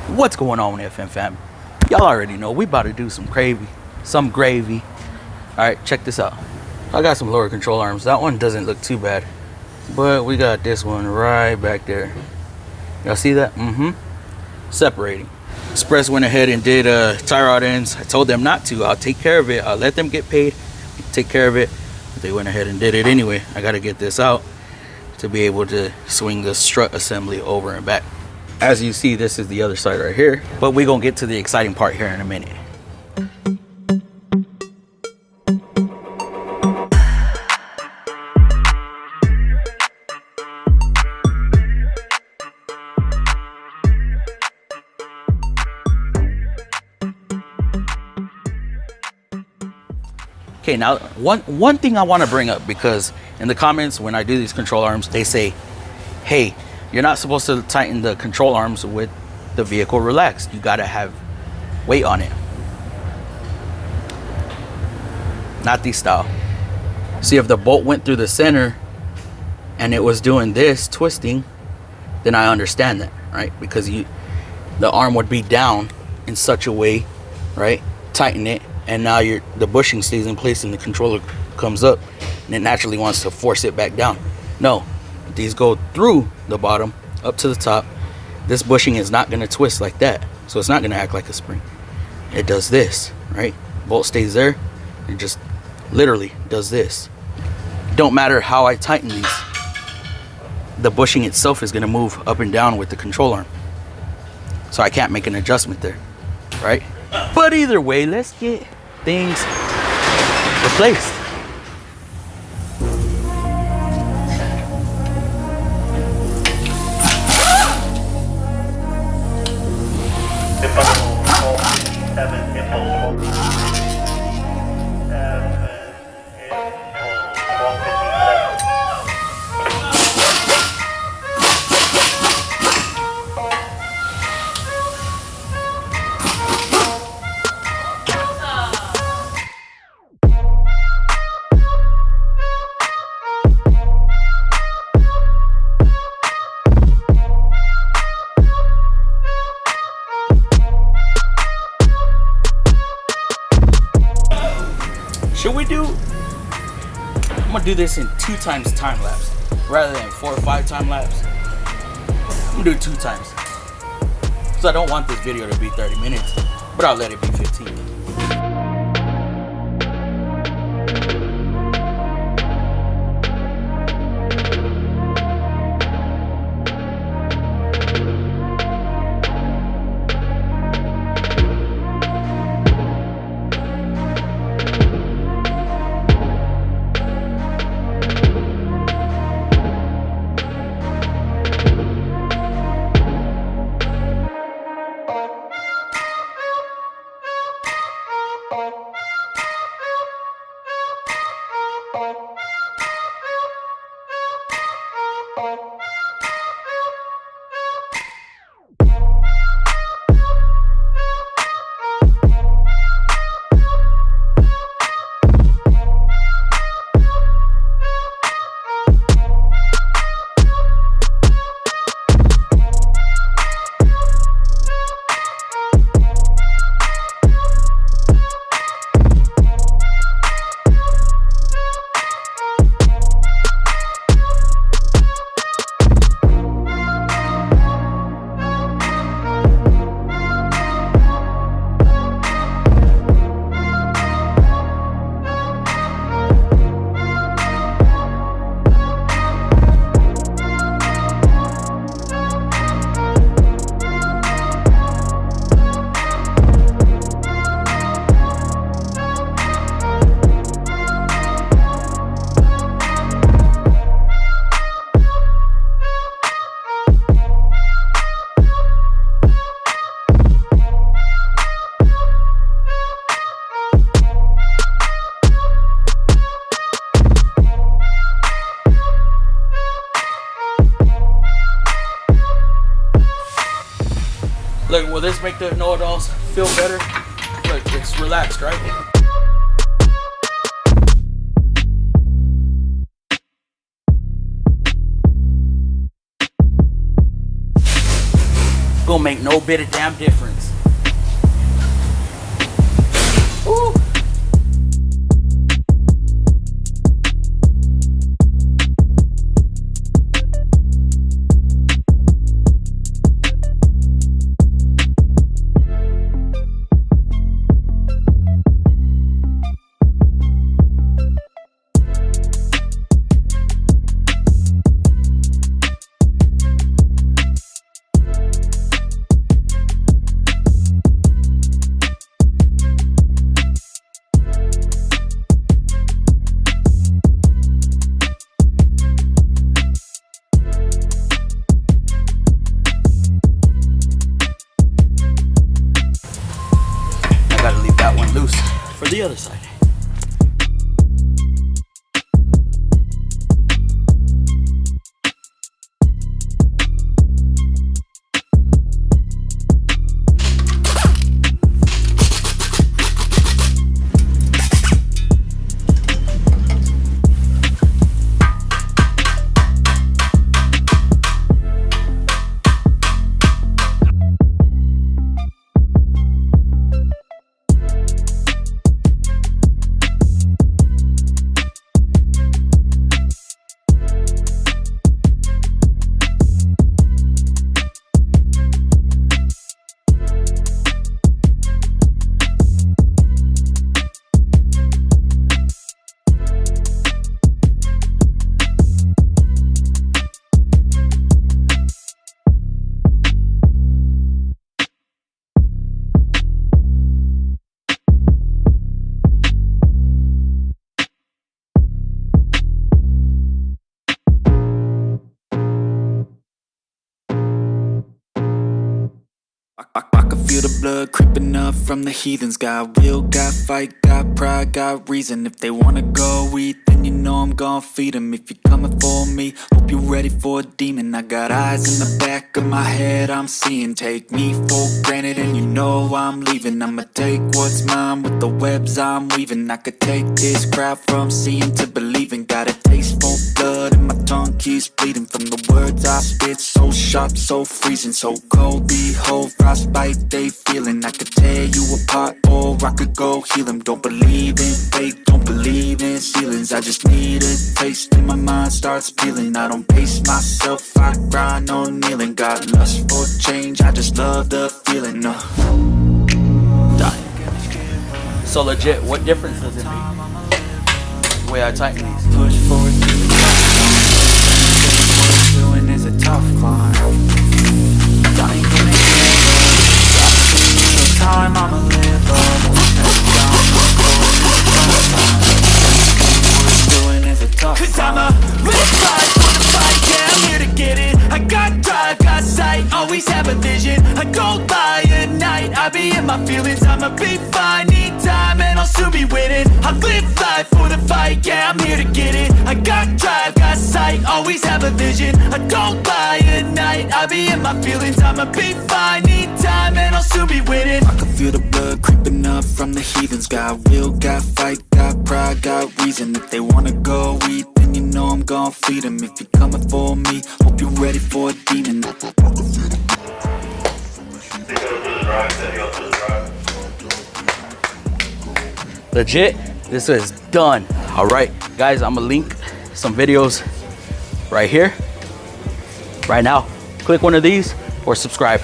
What's going on with FMFAM? Y'all already know we about to do some gravy. Alright, check this out. I got some lower control arms. That one doesn't look too bad, but we got this one right back there. Y'all see that? Separating. Express went ahead and did tie rod ends. I told them not to. I'll take care of it. I'll let them get paid, take care of it. But they went ahead and did it anyway. I got to get this out to be able to swing the strut assembly over and back. As you see, this is the other side right here, but we're gonna get to the exciting part here in a minute. Okay, now one thing I want to bring up, because in the comments when I do these control arms, they say, hey, you're not supposed to tighten the control arms with the vehicle relaxed. You gotta have weight on it. Not these style. See, if the bolt went through the center and it was doing this, twisting, then I understand that, right? Because the arm would be down in such a way, right? Tighten it, and now the bushing stays in place and the controller comes up and it naturally wants to force it back down. No. These go through the bottom up to the top. This bushing is not going to twist like that, so it's not going to act like a spring. It does this, right? Bolt stays there. It just literally does this. Don't matter how I tighten these, the bushing itself is going to move up and down with the control arm, so I can't make an adjustment there, right? But either way, let's get things replaced. Should we do, I'm gonna do this in 2 times time lapse rather than 4 or 5 time lapse. I'm gonna do 2 times. So I don't want this video to be 30 minutes, but I'll let it be 15. Look, will this make the know-it-alls feel better? Look, it's relaxed, right? gonna make no bit of damn difference. Ooh. Loose for the other side. I can feel the blood creeping up from the heathens. Got will, got fight, got pride, got reason. If they wanna go eat, then you know I'm gon' feed them. If you're coming for me, hope you're ready for a demon. I got eyes in the back of my head, I'm seeing. Take me for granted and you know I'm leaving. I'ma take what's mine with the webs I'm weaving. I could take this crowd from seeing to believing. Got a taste for blood and my tongue keeps bleeding. From the words I spit, so sharp, so freezing. So cold, behold, frostbite they feeling. I could tear you apart or I could go heal them. Don't believe in fate, don't believe in ceilings. I just need a taste and my mind starts peeling. I don't pace myself, I grind on kneeling. Got lust for change, I just love the feeling. Dying. So legit, what difference does it make? The way I tighten these. Push forward to the top. What I'm doing is a tough climb. I ain't gonna give up. Time I'ma live up. Doing is a tough. Cause I'm a live life for the fight, yeah, I'm here to get it. I got drive, got sight, always have a vision. I don't lie at night, I be in my feelings. I'ma be fine, need time and I'll soon be winning. I live life for the fight, yeah, I'm here to get it. I got drive, got sight, always have a vision. I don't lie at night, I be in my feelings. I'ma be fine, need time and I'll soon be winning. I can feel the blood creeping up from the heathens. Got will, got fight, got pride, got reason. If they wanna go eat, then you know I'm gon' feed them. If you're coming for me, hope you're ready for a demon. Legit, this is done. All right, guys, I'm gonna link some videos right here, right now. Click one of these or subscribe.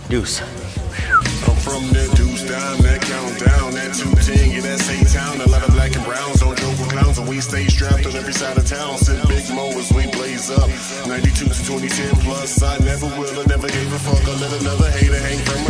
Deuce. I'm from that deuce down, that countdown, that 210, yeah, that's A-Town. A lot of black and browns, don't joke with clowns, and we stay strapped on every side of town. Sit big mo as we blaze up, 92 to 2010 plus. I never will, I never gave a fuck. I let another hater hang from